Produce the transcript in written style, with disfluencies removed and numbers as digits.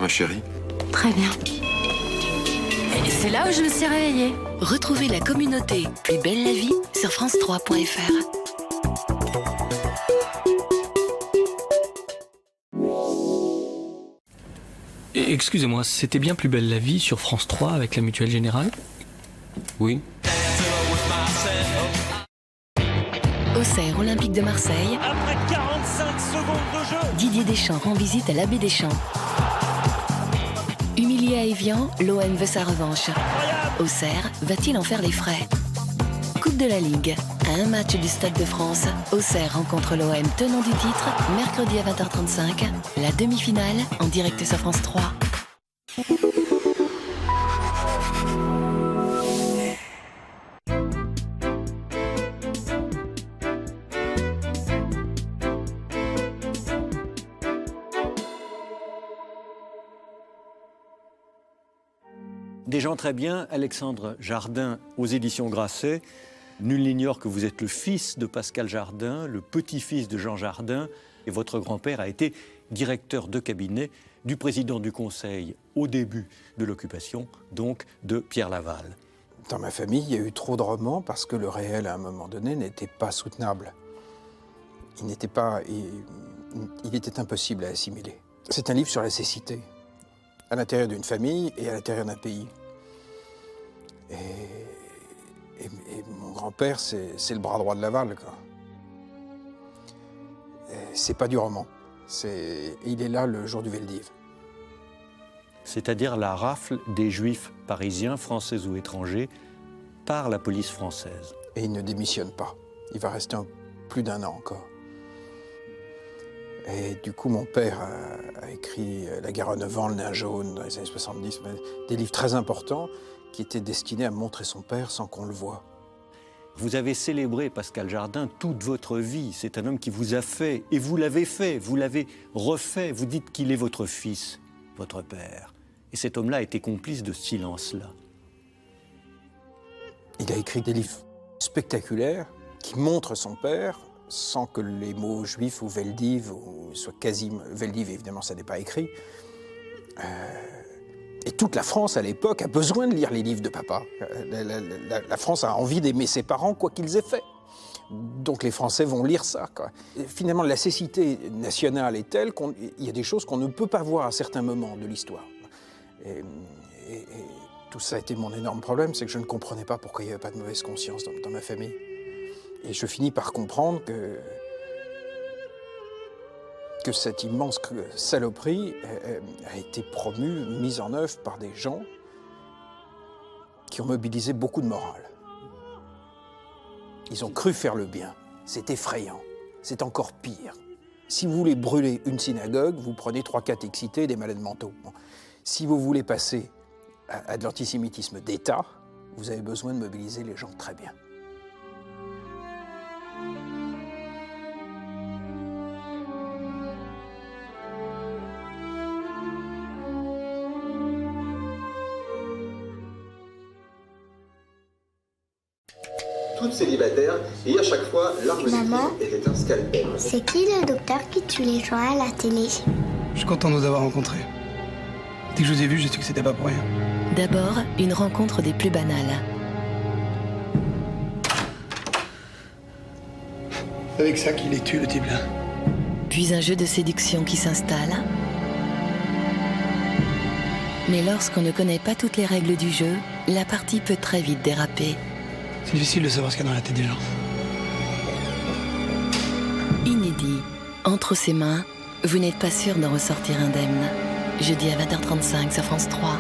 va, ma chérie? Très bien. Et c'est là où je me suis réveillée. Retrouvez la communauté Plus belle la vie sur france3.fr. Excusez-moi, c'était bien Plus belle la vie sur France 3 avec la Mutuelle Générale? Oui. Auxerre Olympique de Marseille. Après 45 secondes de jeu, Didier Deschamps rend visite à l'abbé Deschamps. Humilié à Évian, l'OM veut sa revanche. Auxerre va-t-il en faire les frais? Coupe de la Ligue. À un match du Stade de France, Auxerre rencontre l'OM tenant du titre, mercredi à 20h35. La demi-finale en direct sur France 3. Des gens très bien, Alexandre Jardin aux éditions Grasset. Nul n'ignore que vous êtes le fils de Pascal Jardin, le petit-fils de Jean Jardin, et votre grand-père a été directeur de cabinet du président du Conseil au début de l'occupation, donc de Pierre Laval. Dans ma famille, il y a eu trop de romans parce que le réel, à un moment donné, n'était pas soutenable. Il était impossible à assimiler. C'est un livre sur la cécité, à l'intérieur d'une famille et à l'intérieur d'un pays. Et mon grand-père, c'est le bras droit de Laval, quoi. C'est pas du roman. Il est là le jour du Veldiv. C'est-à-dire la rafle des Juifs parisiens, français ou étrangers, par la police française. Et il ne démissionne pas. Il va rester plus d'1 an encore. Et du coup, mon père a écrit La guerre à 9 ans, Le nain jaune, dans les années 70, des livres très importants qui étaient destinés à montrer son père sans qu'on le voie. Vous avez célébré Pascal Jardin toute votre vie. C'est un homme qui vous a fait, et vous l'avez fait, vous l'avez refait. Vous dites qu'il est votre fils, votre père. Et cet homme-là a été complice de ce silence-là. Il a écrit des livres spectaculaires qui montrent son père sans que les mots juifs ou Veldiv soient quasi... Veldiv, évidemment, ça n'est pas écrit. Et toute la France, à l'époque, a besoin de lire les livres de papa. La France a envie d'aimer ses parents, quoi qu'ils aient fait. Donc les Français vont lire ça, quoi. Et finalement, la cécité nationale est telle qu'il y a des choses qu'on ne peut pas voir à certains moments de l'histoire. Et tout ça a été mon énorme problème, c'est que je ne comprenais pas pourquoi il n'y avait pas de mauvaise conscience dans ma famille. Et je finis par comprendre que cette immense saloperie a été promue, mise en œuvre par des gens qui ont mobilisé beaucoup de morale. Ils ont cru faire le bien. C'est effrayant. C'est encore pire. Si vous voulez brûler une synagogue, vous prenez 3-4 excités et des malades mentaux. Bon. Si vous voulez passer à de l'antisémitisme d'État, vous avez besoin de mobiliser les gens très bien. Toutes célibataires, et à chaque fois, l'arme Maman, était un scalpel. C'est qui le docteur qui tue les gens à la télé? Je suis content de vous avoir rencontrés. Dès que je vous ai vus, j'ai su que c'était pas pour rien. D'abord, une rencontre des plus banales. C'est avec ça qu'il les tue, le type là. Puis un jeu de séduction qui s'installe. Mais lorsqu'on ne connaît pas toutes les règles du jeu, la partie peut très vite déraper. C'est difficile de savoir ce qu'il y a dans la tête des gens. Inédit. Entre ses mains, vous n'êtes pas sûr d'en ressortir indemne. Jeudi à 20h35 sur France 3.